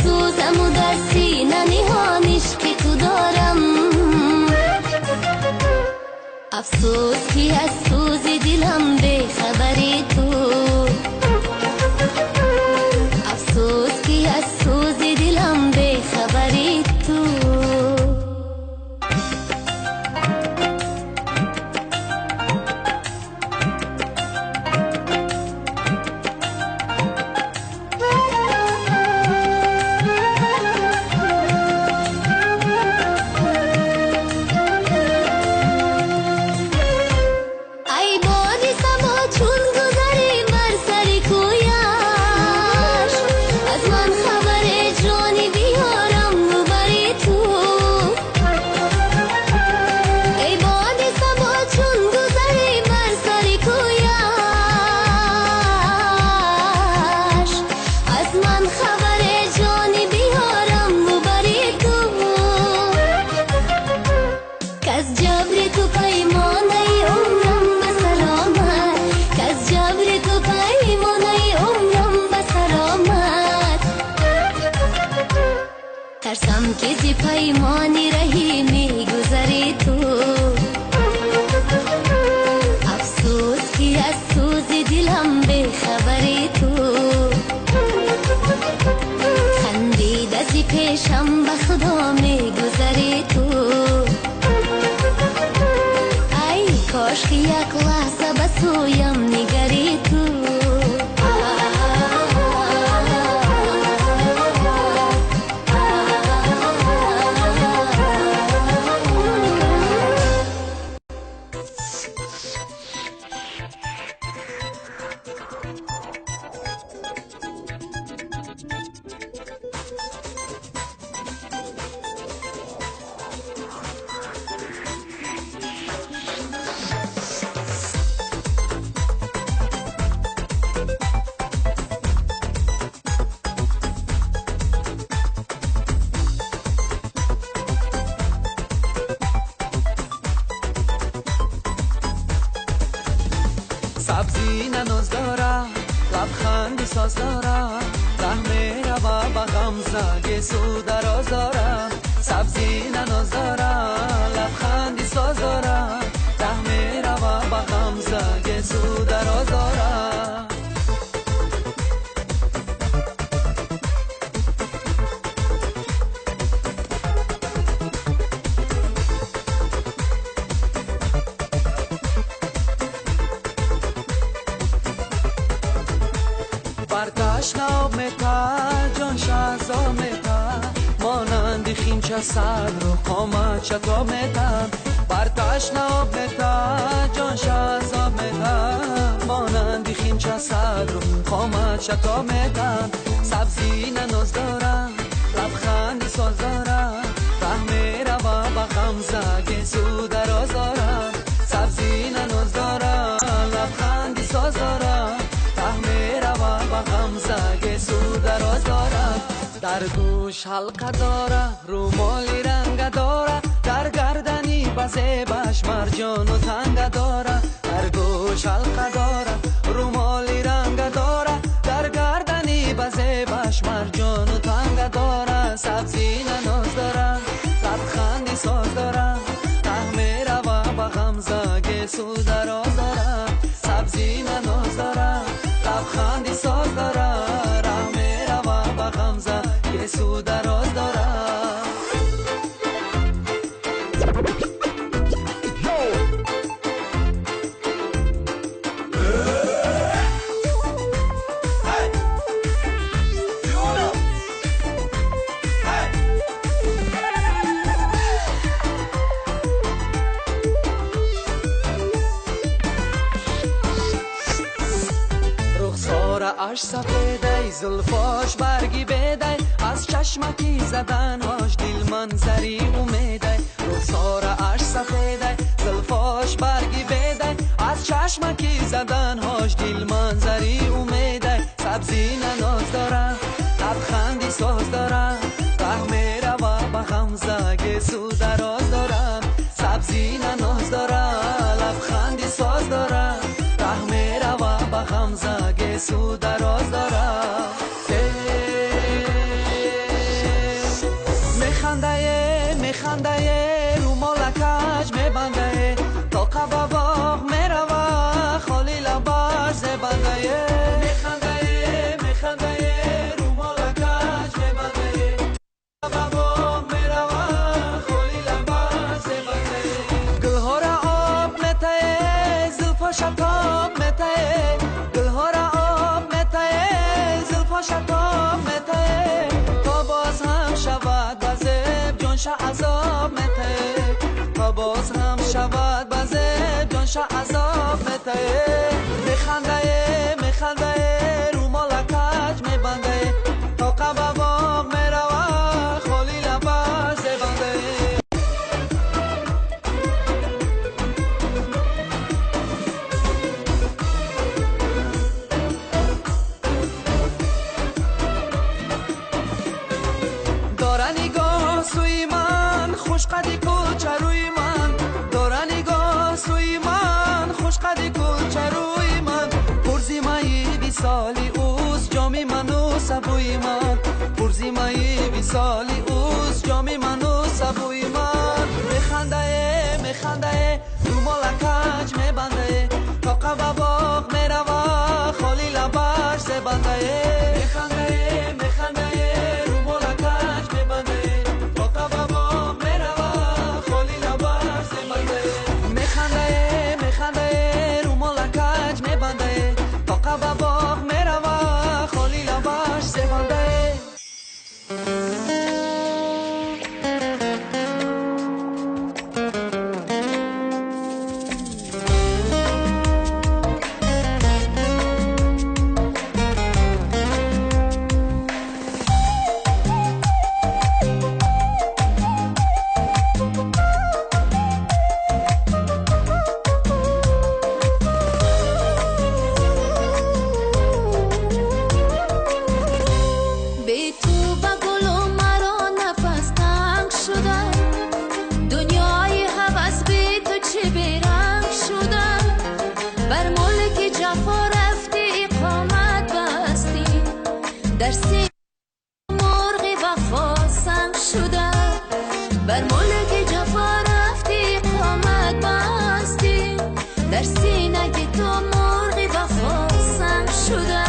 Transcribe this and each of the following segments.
سوزم و در سینه نهان عشق تو دارم. افسوس که از سوز دلم به خبری تو، افسوس که از سوز دلم به خبری تو. ترسم که زی پیمانی رهی می گذری تو. افسوس که از سوز دلم به خبری تو. خندید زی پیشم به خدا می گذری تو. ای کاش که یک لحظه به سویم نگری تو. سبزی نناز داره، لبخندی ساز داره، ره میره و به غمزه سو دراز داره. سبزی نناز داره، لبخندی ساز داره، ره میره و به غمزه سو دراز داره. تشناب میتا جان شهزا میتا، مانند خیمچه صدر و قامت چتا میتا. بر تشناب میتا جان شهزا میتا، مانند خیمچه صدر و قامت چتا میتا. سبزی نناز داره، لبخندی ساز داره، ره میره و به غمزه سو دراز داره. سبزی نناز داره، لبخندی ساز داره، ره میره و به غمزه سو دراز داره. در گوش حلقه داره، رومالی رنگ داره، در گردنی بزیبش مرجان و تنگ داره. در گوش حلقه داره، رومالی رنگ داره، در گردنی بزیبش مرجان و تنگ داره. سبزی نناز داره، لبخندی ساز داره، ره میره و به غمزه سو دراز داره. سبزی نناز داره، لبخندی ساز داره، ره میره و به غمزه سو دراز داره. اش سفیده زلفاش برگی بیده، از چشمکی زدنهاش دل منظری امیده. رخسار اش سفیده زلفاش برگی بیده، از چشمکی زدنهاش دل منظری امیده. سبزی نناز داره، لبخندی ساز داره، ره میره و به غمزه سو دراز داره. سبزی نناز داره، لبخندی ساز داره، ره میره و به غمزه سو دراز داره. میخنده رو مالکش میبنده تا قباباغ میروه خالی لباش زبنده میخنده رو مالکش میبنده قباباغ میروه خالی لباش زبنده گلها را آب میته زلفا شتاب میته گلها را آب میته زلفا شتاب میته تا باز هم شود بزب جانش عذاب میته تا باز هم شود بزب جانش عذاب میته میخنده رو مالکش میبنده تا قباباغ میروه خالی لباش زبنده داره نگاه سوی من خوش قدی کوچروی من داره نگاه سوی من خوش قدی کوچروی من پرزی مایی بی سالی اوز جامی منو سبوی من پرزی مایی بی سالی اوز جامی منو سبوی من میخنده رو مالکش میبنده تا قباباغ میروه خالی لباش زبنده میخنده رو مالکش میبنده تا قباباغ میروه خالی لباش زبنده میخنده رو مالکش میبنده تا قباباغ میروه خالی لباش زبنده بی تو با گل و مرا نفس تنگ شده دنیای هوس بی تو چه بیرنگ شده بر ملک جفا رفتی اقامت بستی در سینه مرغ وفا سنگ شده بر ملک جفا رفتی اقامت بستی در سینه تو مرغ وفا سنگ شده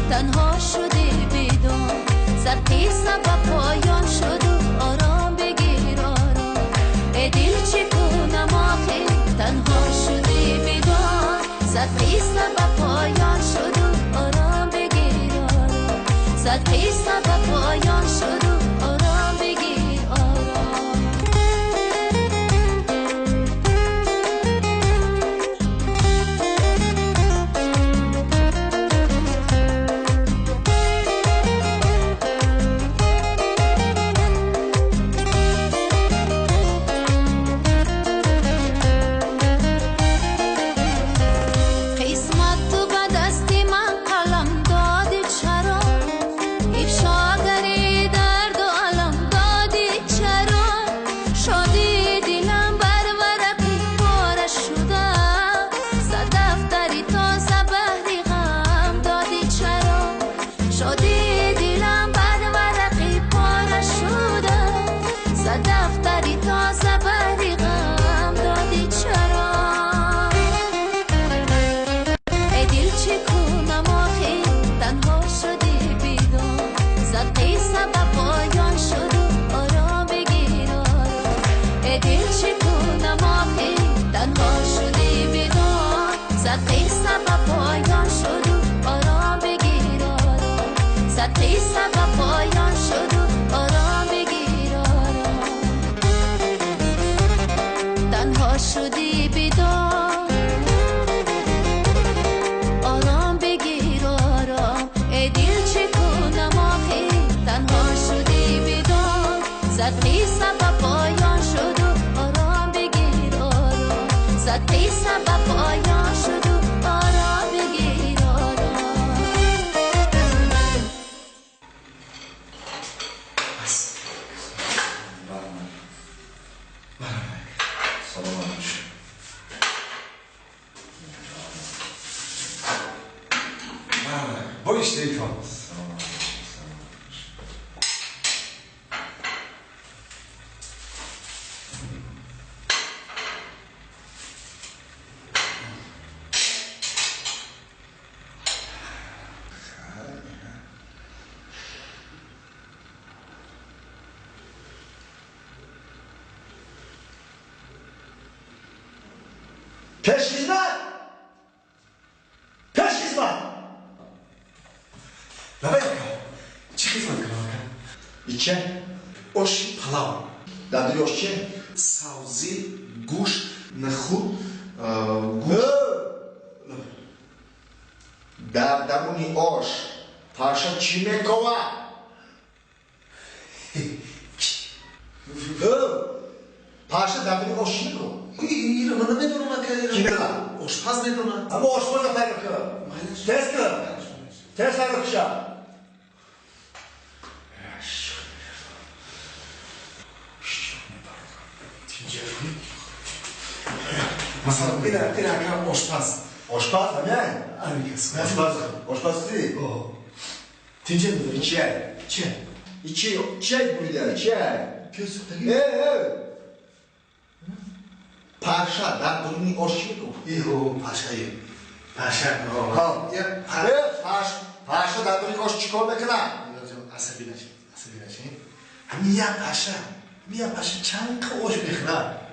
تنها شدی بیدار سرقی سبب پایان شد و آرام بگیر آرام ای دل چی کنم آخه تنها شدی بیدار سرقی سبب پایان شد و آرام بگیر آرام سرقی سبب پایان شد و آرام بگیر آرام شدی بیدار آرام بگیر آرام ای دل چه کنم آخه تنها شدی بیدار صدقی سبب پایان شد و آرام بگیر آرام صدقی سبب پایان شد و آرام بگیر آرام Boisz tej koniec. پیش خدمت لبا یکا چی خدمت کنم ایچه؟ اوش پلاو در دوی اوش چه؟ سبزی گوشت نخود در درونی اوش پاشا چی میکوه؟ پاشا در دوی اوش چی میکوه؟ اینو من نمیدونم که کی میدونم؟ آشپز میدونم اما آشپز نفر که تست کن تست نرو کشم مثلا این اگر آشپز آشپز همه؟ کسی آشپز چی؟ تینجه میدونی چه؟ چه بوده؟ چه؟ پیوزو تگی پاشا در درونی اوش چی میکوه؟ ایهو پاشایی پاشا پاشا در درونی اوش چی کار میکنه؟ عصبی نشین میا پاشا چند که اوش بخنه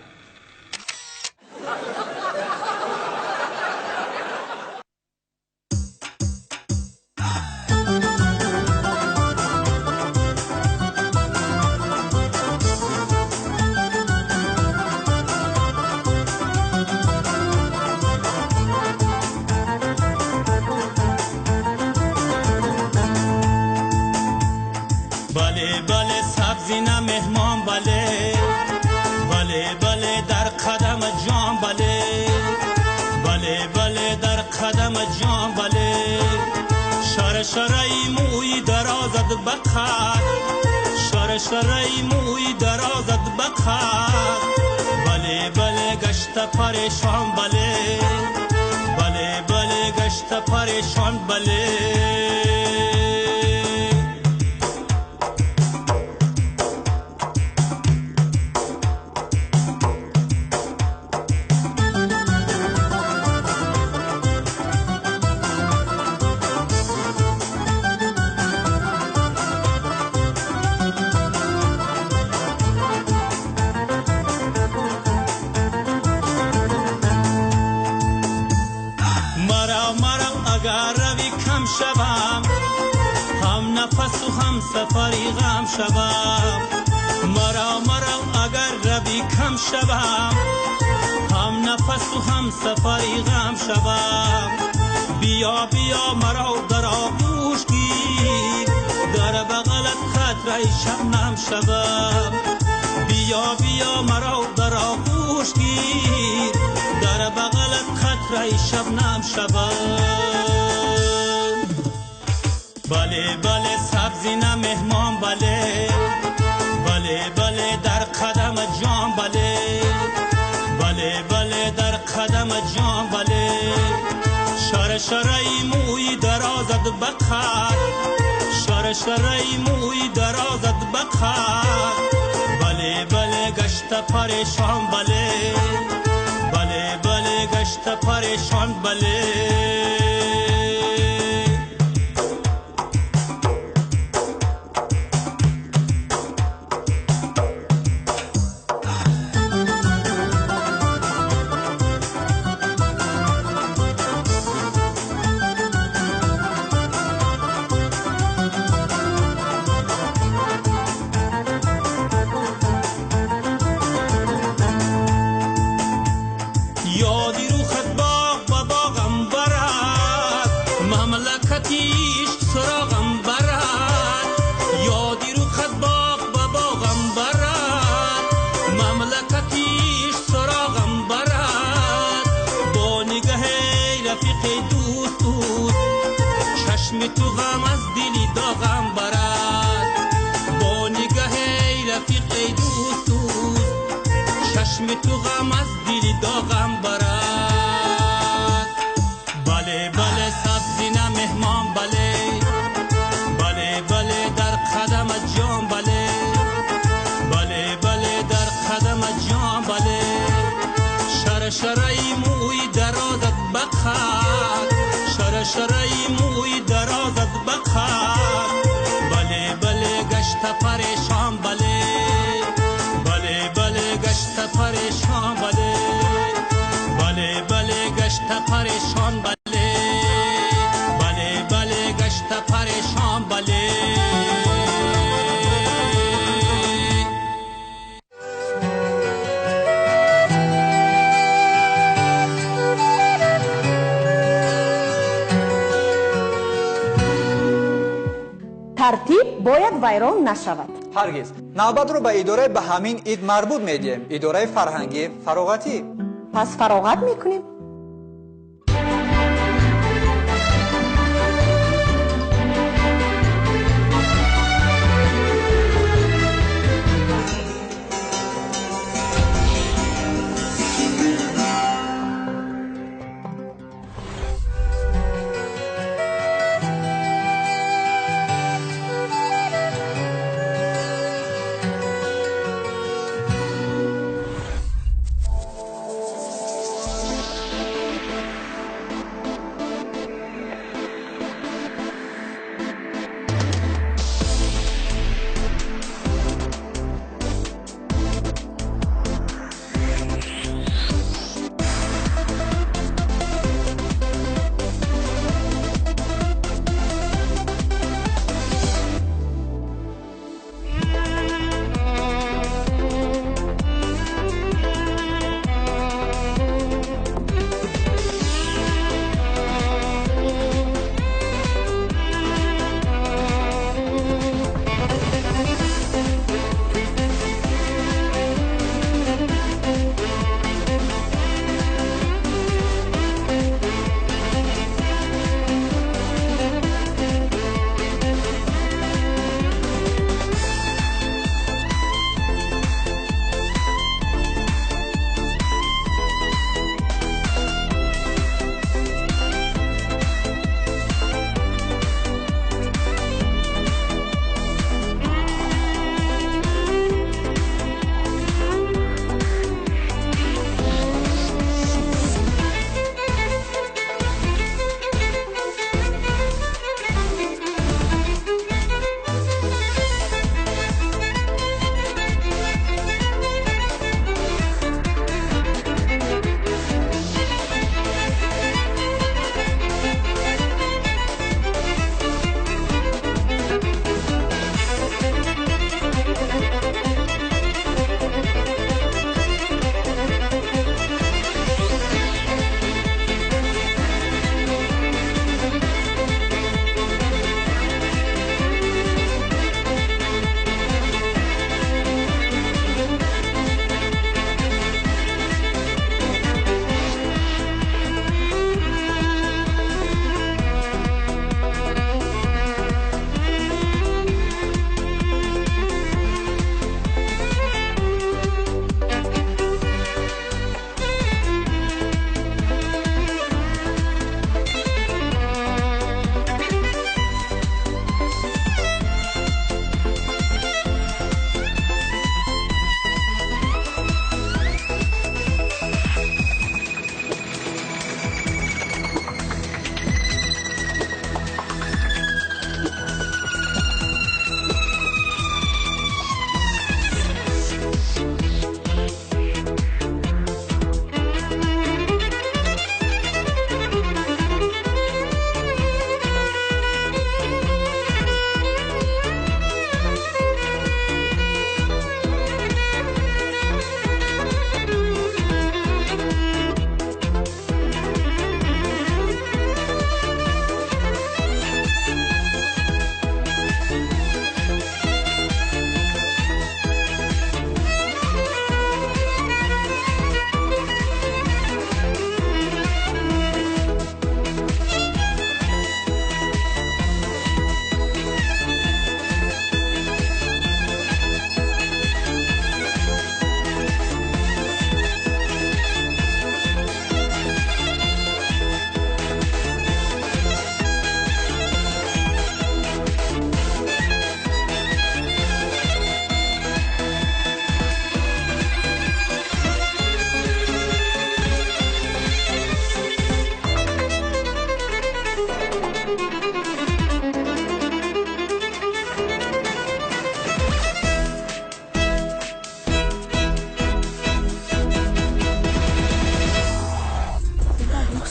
شرای موی درازد بخار شرای موی درازد بخار بله گشت پریشان بله گشت پریشان سفری غم شوم مرا اگر ربی کم شوم هم نفس و هم سفری غم شوم بیا مرا در آغوش گیر در بغلت خاطره شبنم شوم بیا مرا در آغوش گیر در بغلت خاطره شبنم شوم بله سبزی نه مهمان بله در قدم جان بله در قدم جان شرای موی درازد بخار شرای موی درازد بخار بله گشت پریشان بله گشت پریشان تو غم از دلی داغم برد با نگاه رفیق دوست چشم تو غم از دلی داغم برد بله سبزی نه مهمان بله در قدم جان بله در قدم جان شرای موی درازد بخار شرای موی درازد بخار بله گشت پریشان بله گشت پریشان بله بله ترتیب باید ویران نشود. هرگز نوبت رو به اداره به همین اید مربوط میدیم، اداره فرهنگی فراغتی. پس فراغت میکنیم.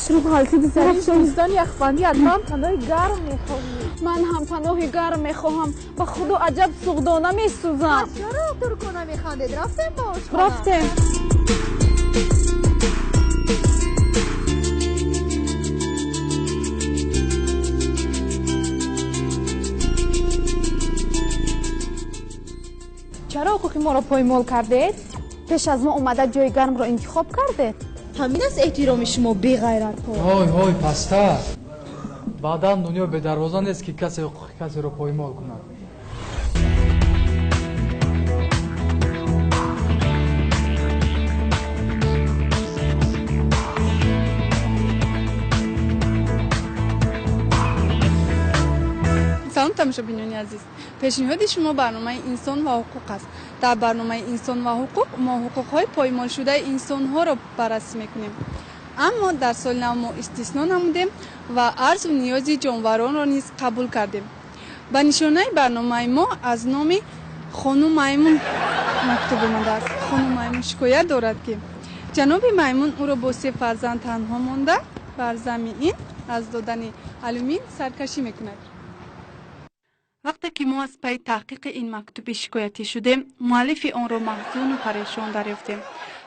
شروع حالتی دیزاری شوزدان یخبندی ادرام تندای گرم میخوری من هم پناه گرم میخواهم. به خدا عجب سوغدانه میسوزم. چرا ترکونه میخواندید؟ رفتیم با آشخانه؟ رفتیم. چرا حقوق ما را پایمال کردید؟ پیش از ما اومده جای گرم را انتخاب کردید. همین است احترام شما بی غیرت ها. های پسته. بعدا دنیا به دروازه نیست که کسی حقوق کسی را پایمال کنه. سلام تماشابینان عزیز. پیشنهاد شما برنامه انسان و حقوق است. در برنامه انسان و حقوق ما حقوق‌های پایمال شده انسان‌ها را بررسی می‌کنیم. اما در سال نو ما استثنا نمودیم و عرض و نیاز جانوران را نیز قبول کردیم. به نشانه برنامه ما از نام خانم میمون مکتوب آمده است. خانم میمون شکایت دارد که جناب میمون او را با 3 فرزند تنها مانده بر زمین از دادن علومین سرکشی می‌کند. وقتی که ما از پی تحقیق این مکتوب شکایتی شدیم، مؤلف آن را محزون و پریشان دریافتیم.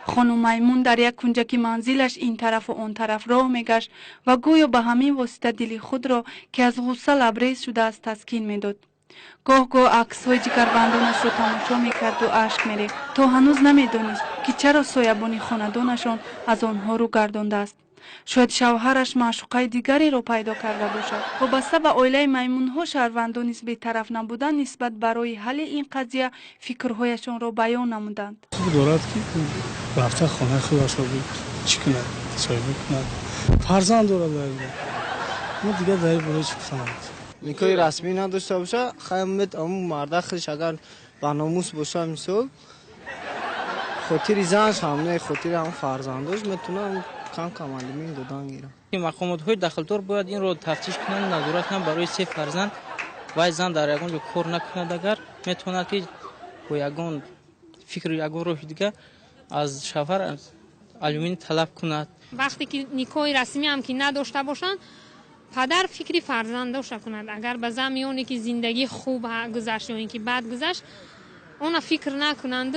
خانم میمون در یک کنجک منزلش این طرف و آن طرف راه میگشت و گویا به همین واسطه دل خود را که از غصه لبریز شده است تسکین میداد. گاه عکس‌های جگربندانش را تماشا میکرد و اشک میریخت تا هنوز نمیدانست که چرا سایبان خاندانشان از آنها رو گردانده است. شاید شوهرش معشوقه دیگری را پیدا کرده باشد. وابسته به عائله میمون‌ها شهروندان نیز بی‌طرف نبودند نسبت برای حل این قضیه فکرهایشان را بیان نمودند. دارد که رفته خانه خودش را چی کند؟ تصاحب کند. فرزند دارد ما دیگه در این باره چی بفهمید؟ نکاح رسمی نداشته باشه خیلی اون مرد خودش اگر با ناموس باشه مثال خاطر زنش هم نه خاطر هم فرزندش میتونه کم علومین دادن گیرم. مقامات داخلدار باید این رو تفتیش کنند، نظارت کنند برای 3 فرزند و زن در یگان کار نکند اگر میتواند که با یگان فکر یگان روح دیگه از شوهر علومین طلب کند. وقتی که نکاح رسمی هم که نداشته باشند پدر فکری فرزندش کند. اگر به زمیانی که زندگی خوب گذشت یا اینکه بد گذشت اون فکر نکنند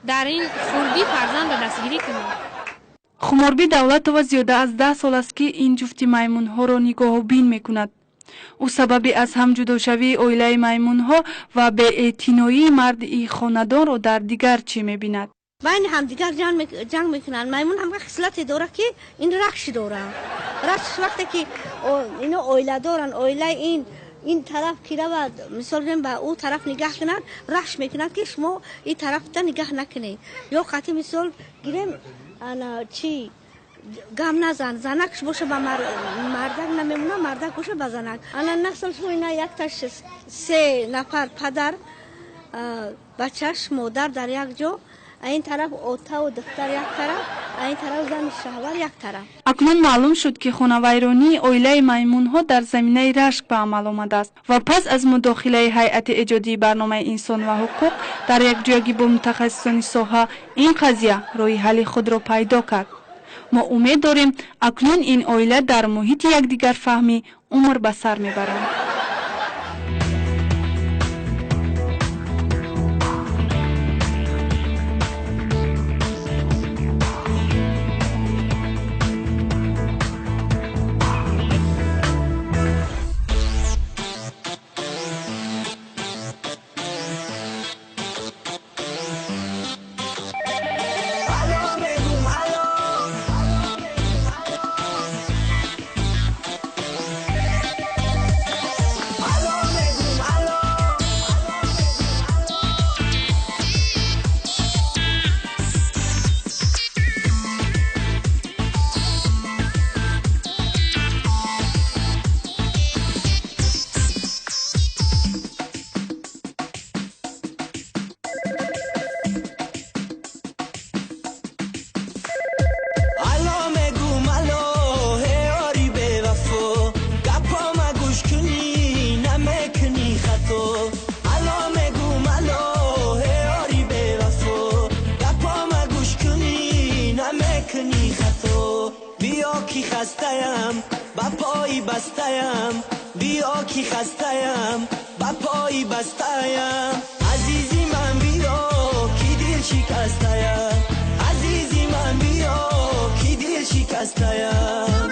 در این خوردی فرزند دستگیری کنند. خماربی دولتова زیاده از 10 سال است که این جفت میمون‌ها را نگاه بین می‌کند. او سبب از هم جداشوی عائله میمون‌ها و بی‌اعتنایی مرد این خاندان را در دیگر چی می‌بیند؟ بین هم دیگر جنگ میکنن. میمون هم خصلتی داره که این رخش داره. رخش وقتی که اینو عائله دارن، عائله این طرف کی رود مثلا به او طرف نگاه کنند رخش میکنند که شما این طرف تا نگاه نکنید یا خاطر مثال گیریم انا چی گام نزن زنکش باشه با مردک نمیمونه مردک باشه با زنک. انا نسل سوینا یک تاش 3 نفر پدر بچهش مادر در یک جا، این طرف اوتا و دختر یک طرف، این طرف زن شوهر یک طرف. اکنون معلوم شد که خانوایرانی عائله میمون‌ها در زمینه رشک به عمل آمده است و پس از مداخله هیئت ایجادی برنامه انسان و حقوق در یک جایی با متخصصان ساحه این قضیه راه حل خود را پیدا کرد. ما امید داریم اکنون این عائله در محیط یکدیگر فهمی عمر به سر میبرند. خسته‌ام با پای بسته‌ام بیا کی خسته‌ام با پای بسته‌ام عزیزی من بیا کی دل شکسته‌ام عزیزی من بیا کی دل شکسته‌ام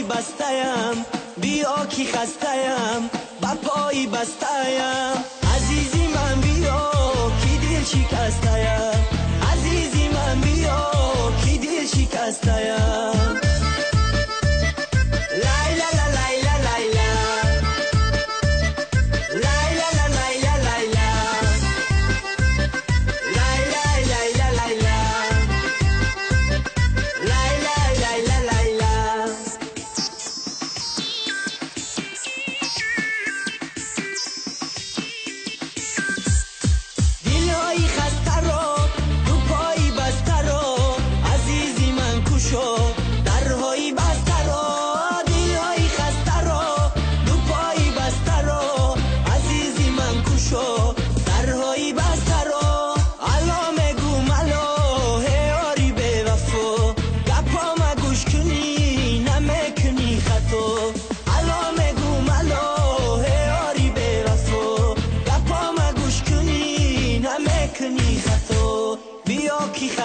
بسته‌ام بیا کی خسته‌ام با پای بسته‌ام عزیزی من بیا کی دل شکسته‌ام عزیزی من بیا کی دل شکسته‌ام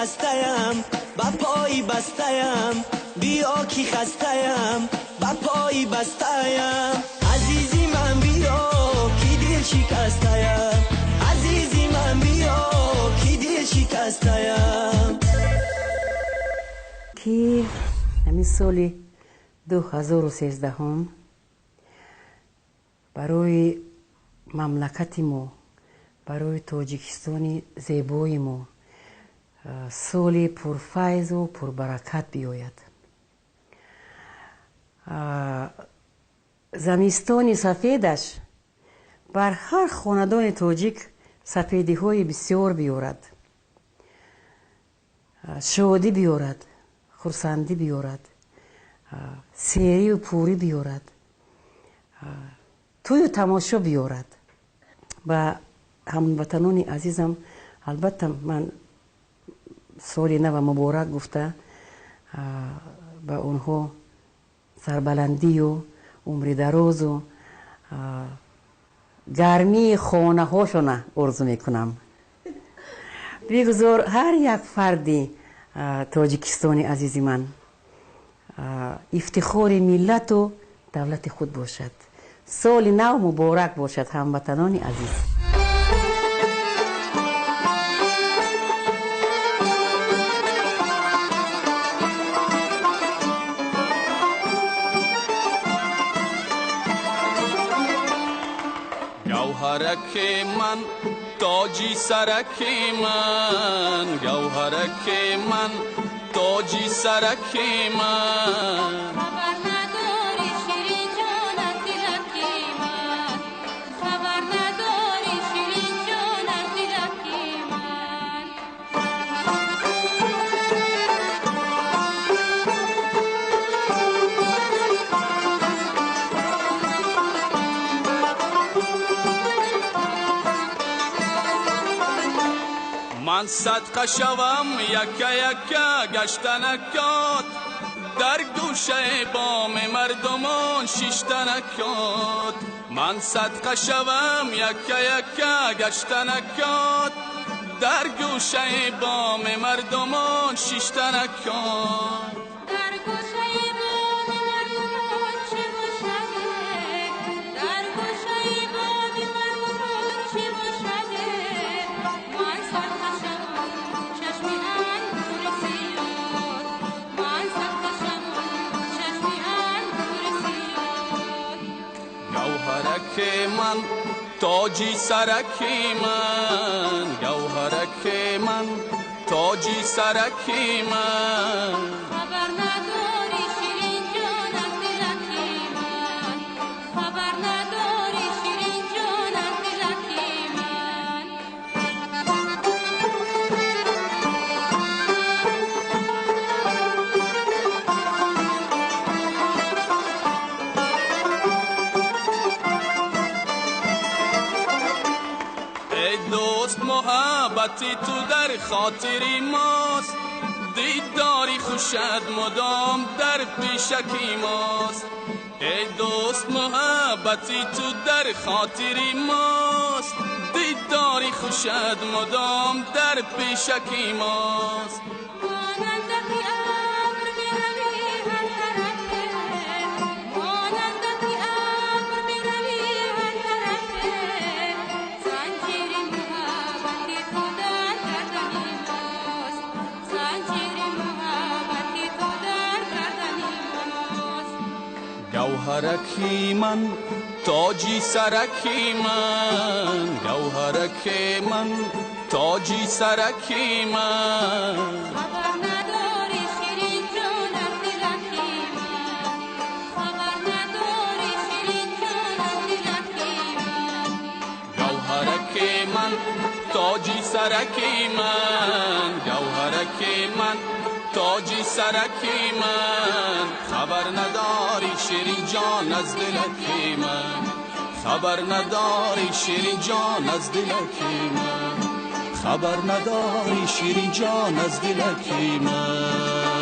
خسته‌ام با پای بسته‌ام بیا کی خسته‌ام با پای بسته‌ام عزیزی من بیا کی دل شکسته‌ام عزیزی من بیا کی دل شکسته‌ام که همین سال 2013 برای مملکت ما برای تاجیکستان زیبای ما سالی پرفیض و پربرکت بیاید. زمستان سفیدش بر هر خاندان تاجیک سفیدی های بسیار بیارد، شادی بیارد، خرسندی بیارد، سیری و پوری بیارد، توی و تماشا بیارد. و هموطنان عزیزم البته من سال نو مبارک گفته به اونها سربلندی و عمر دراز و گرمی خانه هاشون آرزو میکنم. بگذار هر یک فردی تاجیکستانی عزیزی من افتخار ملت و دولت خود باشد. سال نو مبارک باشد هموطنان عزیز. گوهرک من تاجی سرک من گوهرک من تاجی سرک من خبر نداری شیرین جانت دلک من خبر نداری شیرین جانت دلک من من صدقه شوم یکه یکه گشتنکات در گوشه بام مردمان شیشتنکات من صدقه شوم یکه یکه گشتنکات در گوشه بام مردمان شیشتنکات در گوشه بام مردمان چه باشده در گوشه بام مردمان چه باشده من صدقه شوم چشمی انگور سیاد من صدقه شوم چشمی انگور سیاد گوهرک من تاجی سرک من گوهرک من تاجی سرک من خبر نداری محبتی تو در خاطری ماست دیداری خوشد مدام در پیشکی ماست ای دوست محبتی تو در خاطری ماست دیداری خوشد مدام در پیشکی ماست گوهرکی من تاجی سرکی من گوهرکی من تاجی سرکی من خبر نداری شیرین جان از دلکی من خبر نداری شیرین جان از دلکی من گوهرکی من تاجی سرکی من گوهرکی من تاجی سرکی من خبر نداری شیرین جان از دلکی من خبر نداری شیرین جان از دلکی من خبر نداری شیرین جان از دلکی من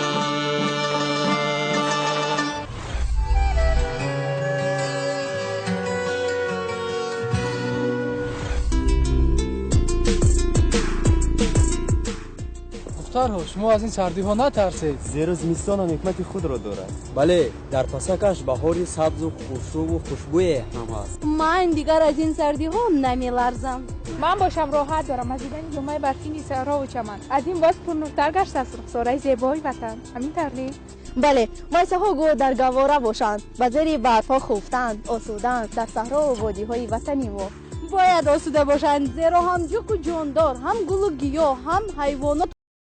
دخترها شما از این سردی ها نترسید زیرا زمستان هم حکمت خود را دارد. بله در پسکش بهاری سبز و خوشرو و خوشبوی هم هست. من دیگر از این سردی ها نمیلرزم. من باشم راحت دارم از دیدن جمعه برفی صحرا و چمن. از این باز پرنورتر گشت از رخساره زیبای وطن. همین ترلی؟ بله مایسه ها گو در گواره باشند و زیر برف ها خفتند آسودند در صحرا و وادی های وطنی ما باید آسوده باشند زیرا هم جوک و جاندار هم گل و گیاه هم حیوانات